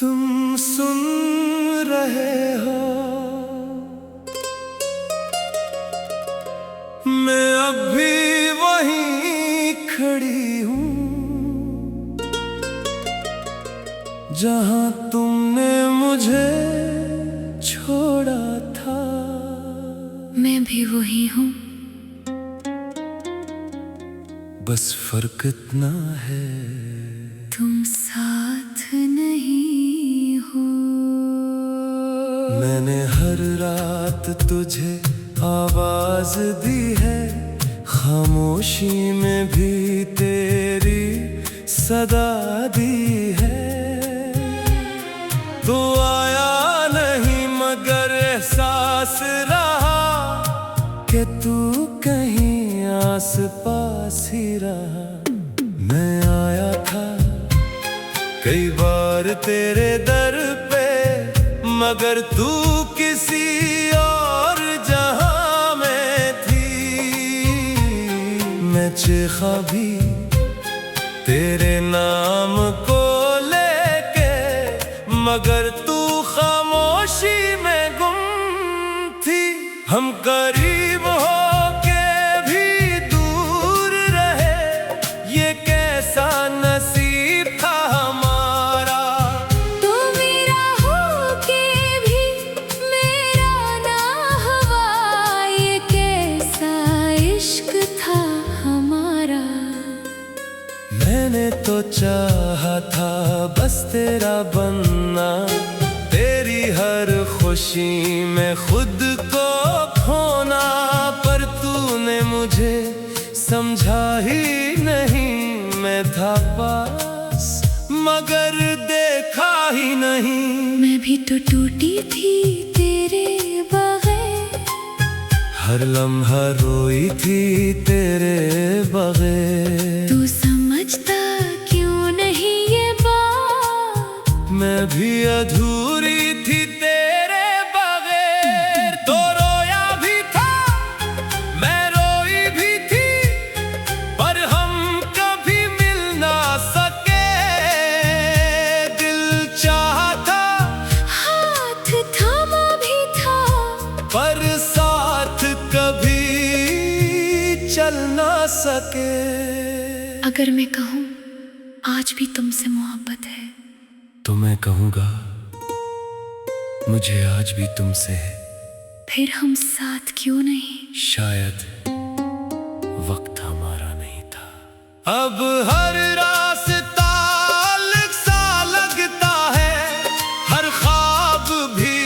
तुम सुन रहे हो, मैं अब भी वहीं खड़ी हूँ जहाँ तुमने मुझे छोड़ा था। मैं भी वही हूँ, बस फर्क इतना है तुम साथ नहीं हो। मैंने हर रात तुझे आवाज दी है, खामोशी में भी तेरी सदा दी है। तू आया नहीं मगर एहसास रहा कि तू कहीं आस पास ही रहा। मैं आया था कई बार तेरे दर पे, मगर तू किसी और जहां में थी। मैं चीखा भी तेरे नाम को लेके, मगर तू खामोशी में गुम थी। हम करीब होके भी दूर रहे, ये कैसा नसीब था हमारा। तू मेरा होके भी मेरा ना हुआ, ये कैसा इश्क था हमारा। मैंने तो चाहा था बस तेरा बनना, तेरी हर खुशी में खुद को खोना। पर तूने मुझे समझा ही नहीं, मैं था पास मगर देखा ही नहीं। मैं भी तो टूटी थी तेरे बगैर, हर लम्हा रोई थी तेरे बगैर। तू समझता क्यों नहीं ये बात, मैं भी अधूरी थी तेरे बगैर। तो रोया भी था मैं रोई भी थी, पर हम कभी मिल ना सके। दिल चाहा था, हाथ थामा भी था, पर साथ कभी चल ना सके। अगर मैं कहूँ आज भी तुमसे मोहब्बत है, तो मैं कहूँगा मुझे आज भी तुमसे है। फिर हम साथ क्यों नहीं? शायद वक्त हमारा नहीं था। अब हर रास्ता अलग सा लगता है, हर ख्वाब भी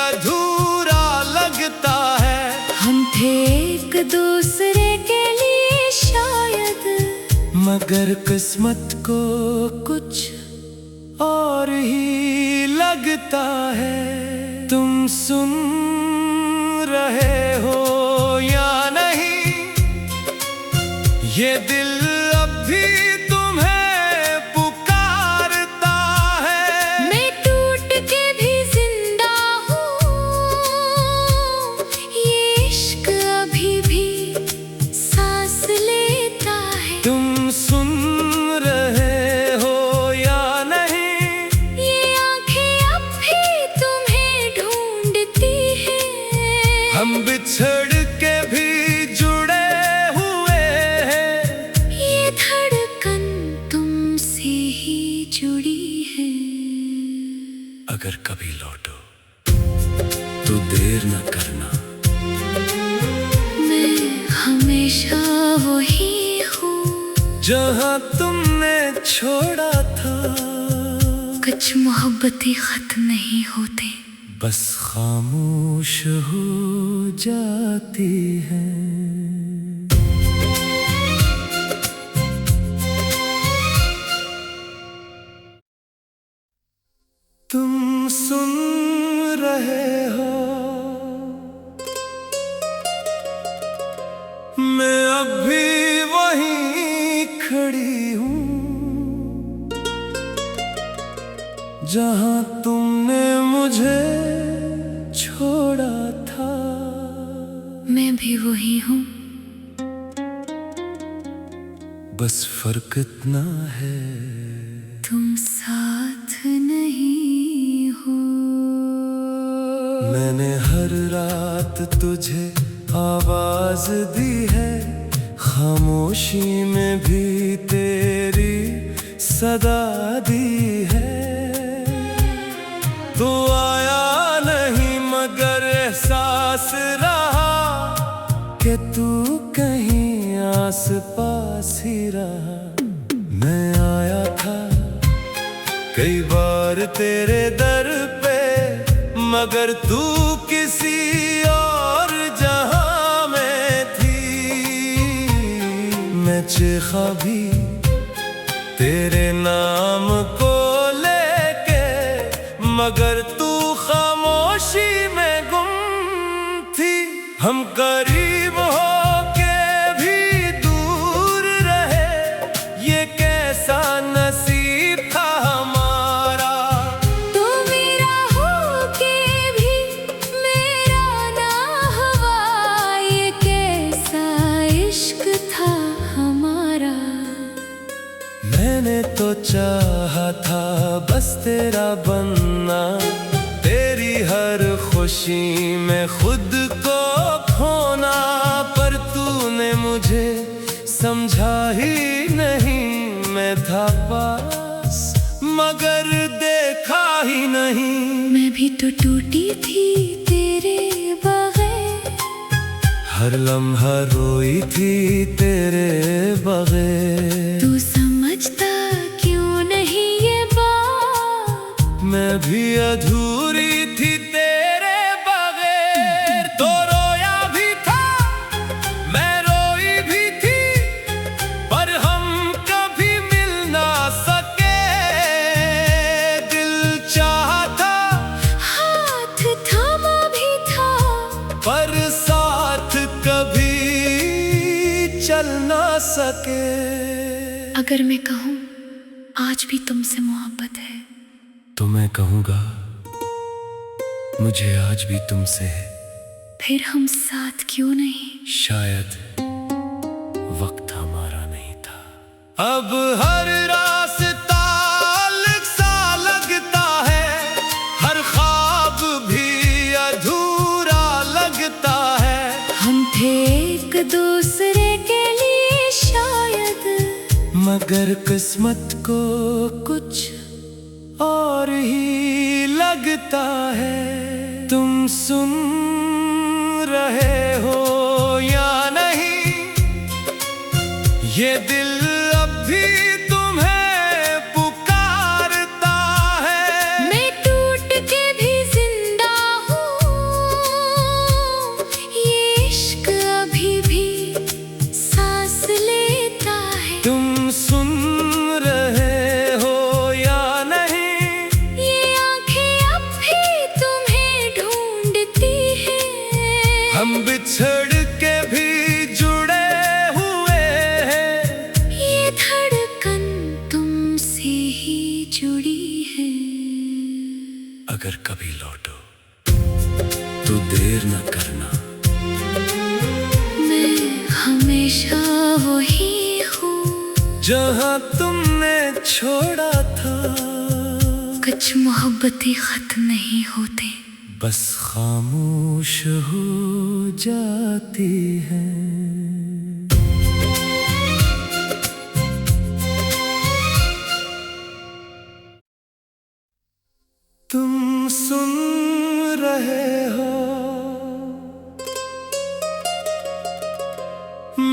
अधूरा लगता है। हम थे एक दूसरे के लिए शायद, मगर किस्मत को कुछ और ही लगता है। तुम सुन रहे हो या नहीं, ये दिल अब भी तुम्हें पुकारता है। मैं टूट के भी जिंदा हूँ, ये इश्क अभी भी सांस लेता है। तुम सुन रहे हो या नहीं, ये आंखें अब भी तुम्हें ढूंढती हैं। हम बिछड़ के भी जुड़े हुए हैं। ये धड़कन तुमसे ही जुड़ी है। अगर कभी लौटो तो देर न करना, मैं हमेशा वही हूँ जहाँ तुमने छोड़ा था। कुछ मोहब्बतें खत्म नहीं होते, बस खामोश हो जाती है। तुम सुन रहे हो, मैं अब भी वहीं खड़ी हूँ जहाँ तुमने मुझे छोड़ा था। मैं भी वही हूँ, बस फर्क इतना है तुम साथ नहीं मैंने हर रात तुझे आवाज दी है, खामोशी में भी तेरी सदा दी है। तू आया नहीं मगर एहसास रहा कि तू कहीं आस पास ही रहा। मैं आया था कई बार तेरे दर पे, मगर तू किसी और जहां में थी। मैं चीखा भी तेरे नाम को लेके, मगर तू खामोशी में गुम थी। हम करीब होके भी दूर रहे, ये कैसा नसीब था हमारा। तू मेरा होके भी मेरा ना हुआ, ये कैसा इश्क था हमारा। मैंने तो चाहा था बस तेरा बनना, तेरी हर खुशी में खुद को खोना। पर तूने मुझे समझा ही नहीं, मैं था पास मगर देखा ही नहीं। मैं भी तो टूटी थी तेरे बगैर, हर लम्हा रोई थी तेरे बगैर। तू समझता क्यों नहीं ये बात, मैं भी अधूरी थी तेरे बगैर। तो रोया भी था मैं रोई भी थी, पर हम कभी मिल ना सके। दिल चाहा था, हाथ थामा भी था, पर साथ कभी चल ना सके। अगर मैं कहूँ आज भी तुमसे मोहब्बत है, तो मैं कहूँगा मुझे आज भी तुमसे है। फिर हम साथ क्यों नहीं? शायद वक्त हमारा नहीं था। अब हर रास्ता अलग सा लगता है, हर ख्वाब भी अधूरा लगता है। हम थे एक दूसरे के लिए शायद, मगर किस्मत को कुछ और ही लगता है। तुम सुन रहे हो या नहीं, ये दिल अब भी तुम्हें पुकारता है। मैं टूट के भी जिंदा हूँ, ये इश्क अभी भी सांस लेता है। तुम सुन रहे हो या नहीं, ये आंखें अब भी तुम्हें ढूंढती हैं। हम बिछड़ के भी जुड़े हुए हैं। ये धड़कन तुमसे ही जुड़ी है। अगर कभी लौटो तो देर न करना, मैं हमेशा वही हूँ जहाँ तुमने छोड़ा था। कुछ मोहब्बतें खत्म नहीं होते, बस खामोश हो जाती है। तुम सुन रहे हो,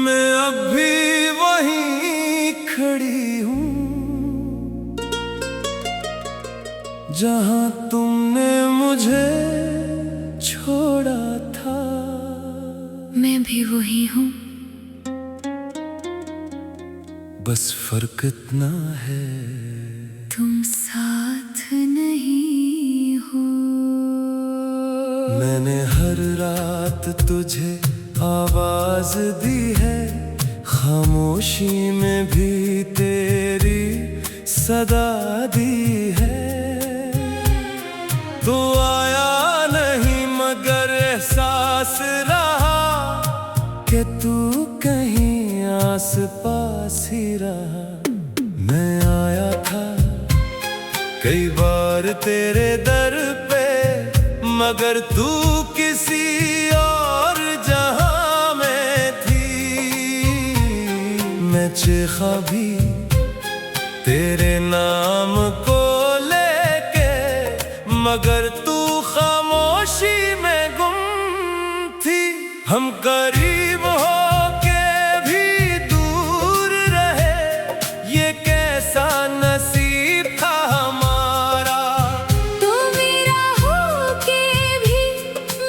मैं अब भी वहीं खड़ी हूँ जहाँ तुमने मुझे छोड़ा था। मैं भी वही हूँ, बस फर्क इतना है तुम साथ नहीं हो। मैंने हर रात तुझे आवाज दी है, खामोशी में भी तेरी सदा दी है। तो आया नहीं मगर एहसास रहा कि तू कहीं आस पास ही रहा। मैं आया था कई बार तेरे दर पे, मगर तू किसी और जहां में थी। मैं चीखा भी तेरे नाम को लेके, मगर तू खामोशी में गुम थी। हम करीब होके भी दूर रहे, ये कैसा नसीब था हमारा। तू मेरा होके भी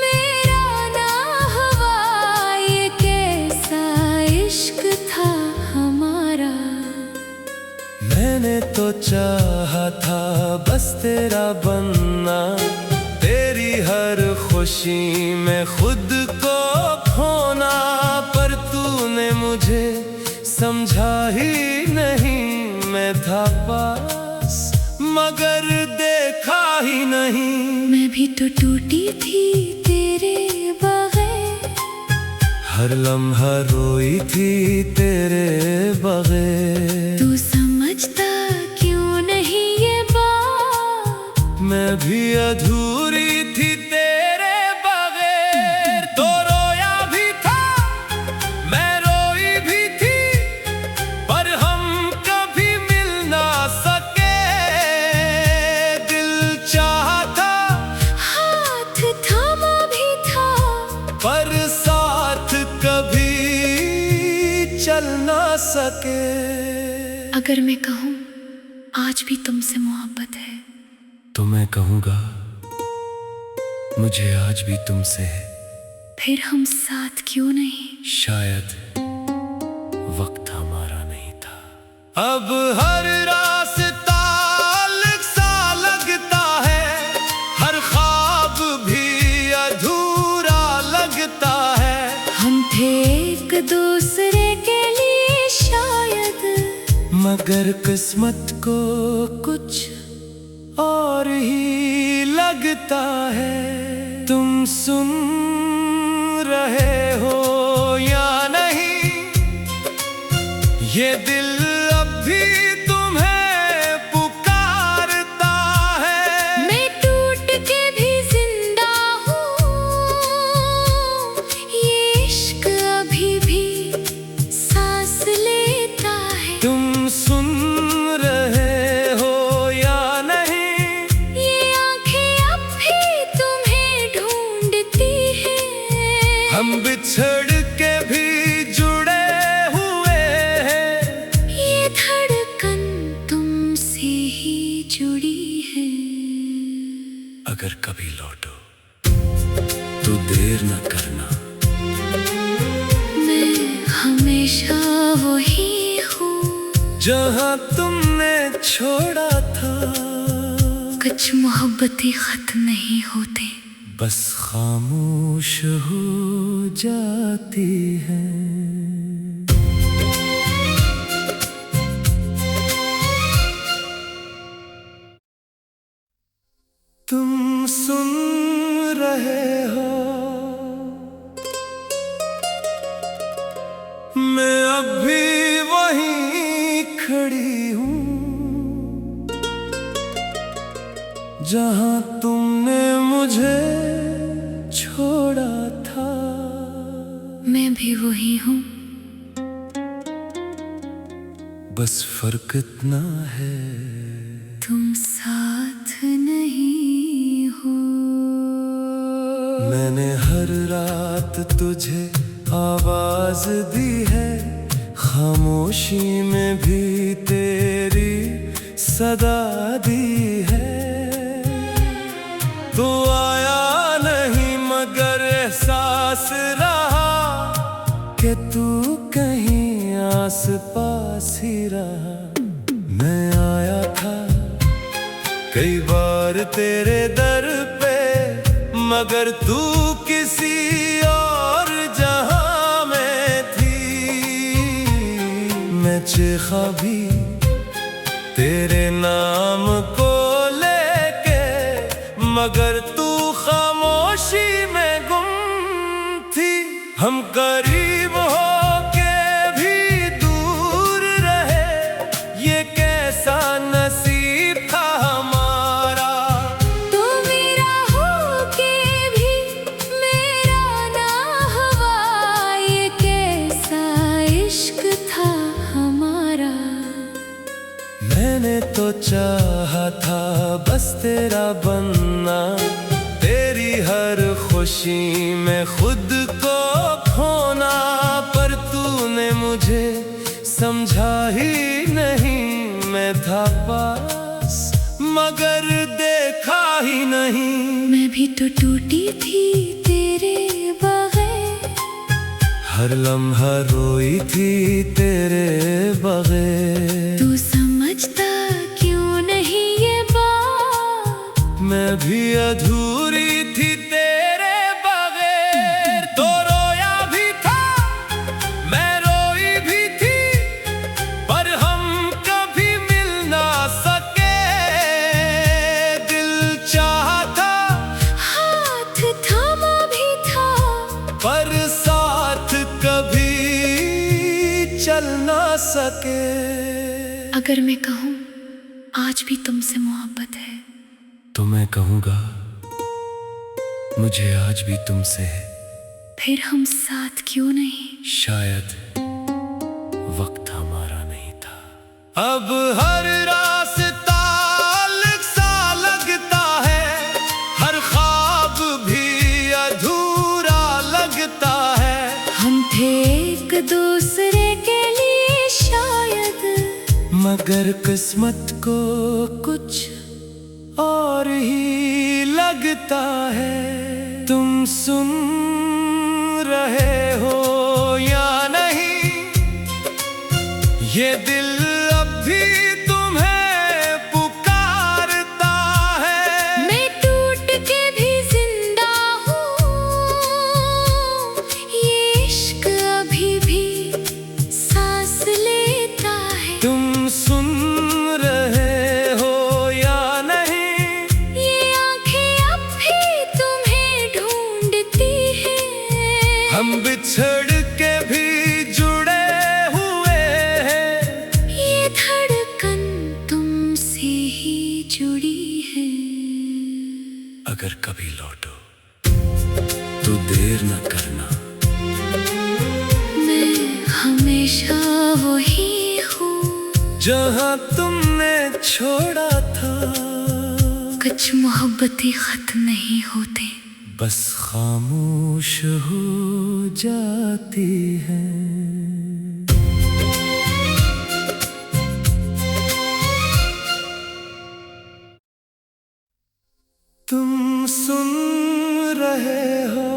मेरा ना हुआ, ये कैसा इश्क था हमारा। मैंने तो चाहा था बस तेरा बनना, तेरी हर खुशी में खुद को खोना। पर तूने मुझे समझा ही नहीं, मैं था पास मगर देखा ही नहीं। मैं भी तो टूटी थी तेरे बगैर, हर लम्हा रोई थी तेरे बगैर। तू समझता क्यों नहीं ये बात, मैं भी अधूरी थी तेरे बगैर। तो रोया भी था, मैं रोई भी थी, पर हम कभी मिल ना सके। दिल चाहा था, हाथ थामा भी था, पर साथ कभी चल ना सके। अगर मैं कहूँ आज भी तुमसे मोहब्बत है, तो मैं कहूँगा मुझे आज भी तुमसे है। फिर हम साथ क्यों नहीं? शायद वक्त हमारा नहीं था। अब हर रास्ता अलग सा लगता है, हर ख्वाब भी अधूरा लगता है। हम थे एक दूसरे के लिए शायद, मगर किस्मत को कुछ और ही लगता है। तुम सुन रहे हो या नहीं, ये दिल अब भी तुम्हें पुकारता है। मैं टूट के भी जिंदा हूँ, ये इश्क अभी भी सांस लेता है। तुम सुन रहे हो या नहीं, ये आंखें अब भी तुम्हें ढूंढती हैं। हम बिछड़ के भी जुड़े हुए हैं, ये धड़कन तुमसे ही जुड़ी है। अगर कभी लौटो तो देर न करना। मैं हमेशा वही हूँ जहाँ तुमने छोड़ा था, कुछ मोहब्बतें खत्म नहीं होते, बस खामोश हो जाती है। तुम सुन रहे हो, मैं अब भी वहीं खड़ी हूँ जहाँ तुमने मुझे छोड़ा था। मैं भी वही हूँ, बस फर्क इतना है, तुम साथ नहीं हो। मैंने हर रात तुझे आवाज दी है, खामोशी में भी तेरी सदा दी है। तो आया नहीं मगर एहसास रहा कि तू कहीं आस पास ही रहा। मैं आया था कई बार तेरे दर पे, मगर तू किसी और जहां में थी। मैं चीखा भी तेरे नाम को लेके, मगर तू खामोशी में गुम थी। हम करीब होके भी दूर रहे, ये कैसा नसीब था हमारा। तू मेरा होके चाहा था बस तेरा बनना, तेरी हर खुशी में खुद को खोना, पर तूने मुझे समझा ही नहीं। मैं था पास मगर देखा ही नहीं। मैं भी तो टूटी थी तेरे बगैर, हर लम्हा रोई थी तेरे बगैर। तू समझता क्यों नहीं ये बात, मैं भी अधूरी थी तेरे बगैर। तो रोया भी था मैं रोई भी थी, पर हम कभी मिल ना सके। दिल चाहा था, हाथ थामा भी था, पर साथ कभी चल ना सके। अगर मैं कहूँ आज भी तुमसे मोहब्बत है, तो मैं कहूँगा मुझे आज भी तुमसे है। फिर हम साथ क्यों नहीं? शायद वक्त हमारा नहीं था। अब हर रास्ता अलग सा लगता है, हर ख्वाब भी अधूरा लगता है। हम थे एक दूसरे के लिए शायद, मगर किस्मत को कुछ और ही लगता है। तुम सुन रहे हो या नहीं, ये दिल अब भी तुम्हें पुकारता है। मैं टूट के भी जिंदा हूँ, ये इश्क अभी भी सांस लेता है। तुम सुन रहे हो या नहीं, ये आंखें अब भी तुम्हें ढूंढती हैं। हम बिछड़ के भी जुड़े हुए हैं। ये धड़कन तुमसे ही जुड़ी है। अगर कभी लौटो तो देर न करना, मैं हमेशा वही हूँ जहाँ तुमने छोड़ा था। कुछ मोहब्बतें खत्म नहीं होते, बस खामोश हो जाती है। तुम सुन रहे हो,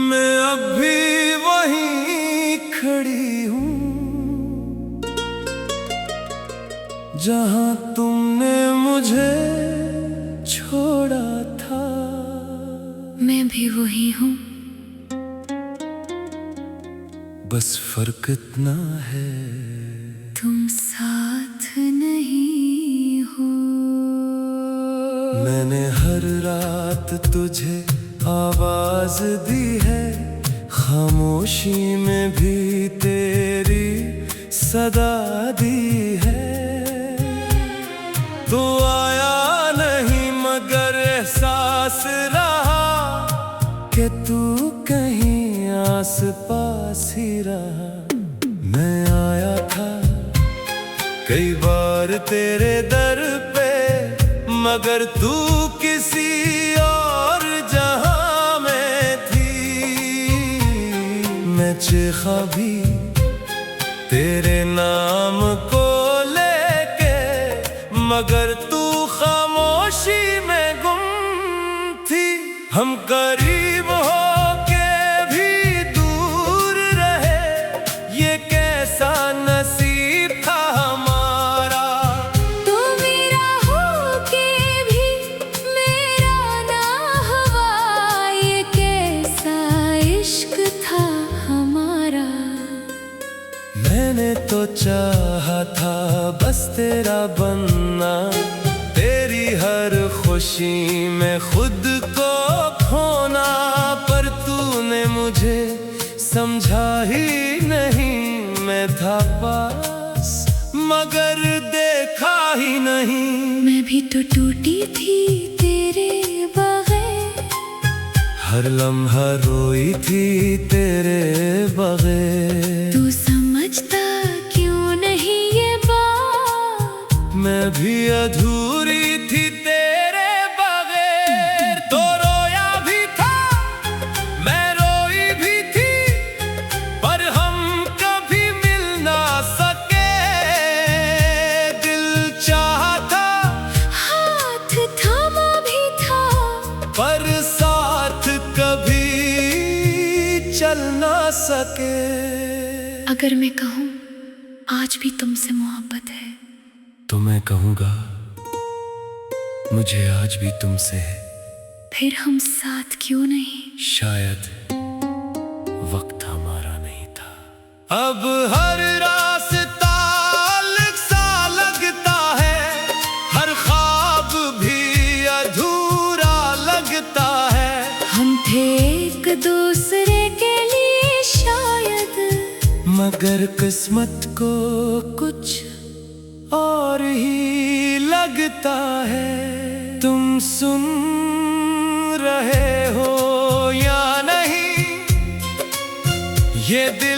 मैं अब भी वहीं खड़ी हूँ जहाँ तुमने मुझे छोड़ा था। मैं भी वही हूँ, बस फर्क इतना है तुम साथ नहीं हो। मैंने हर रात तुझे आवाज दी है, खामोशी में भी तेरी सदा दी है। तो आया नहीं मगर एहसास रहा कि तू कहीं आस पास ही रहा। मैं आया था कई बार तेरे दर पे, मगर तू किसी और जहां में थी। मैं चीखा भी तेरे नाम को लेके, मगर तू खामोशी में गुम थी। हम करीब होके भी दूर रहे, ये कैसा नसीब था हमारा। तू मेरा होके भी मेरा ना हुआ, ये कैसा इश्क था हमारा। मैंने तो चाहा था बस तेरा बनना, तेरी हर खुशी में खुद को खोना, पर तूने मुझे समझा ही नहीं। मैं था पास मगर देखा ही नहीं। मैं भी तो टूटी थी तेरे बगैर, हर लम्हा रोई थी तेरे बगैर। तू समझता क्यों नहीं मैं भी अधूरी थी तेरे बगैर। तो रोया भी था, मैं रोई भी थी, पर हम कभी मिल ना सके। दिल चाहा था, हाथ थामा भी था, पर साथ कभी चल ना सके। अगर मैं कहूँ आज भी तुमसे मोहब्बत है, तो मैं कहूँगा मुझे आज भी तुमसे है। फिर हम साथ क्यों नहीं? शायद वक्त हमारा नहीं था। अब हर रास्ता अलग सा लगता है, हर ख्वाब भी अधूरा लगता है। हम थे एक दूसरे के लिए शायद, मगर किस्मत को कुछ और ही लगता है। तुम सुन रहे हो या नहीं, ये दिल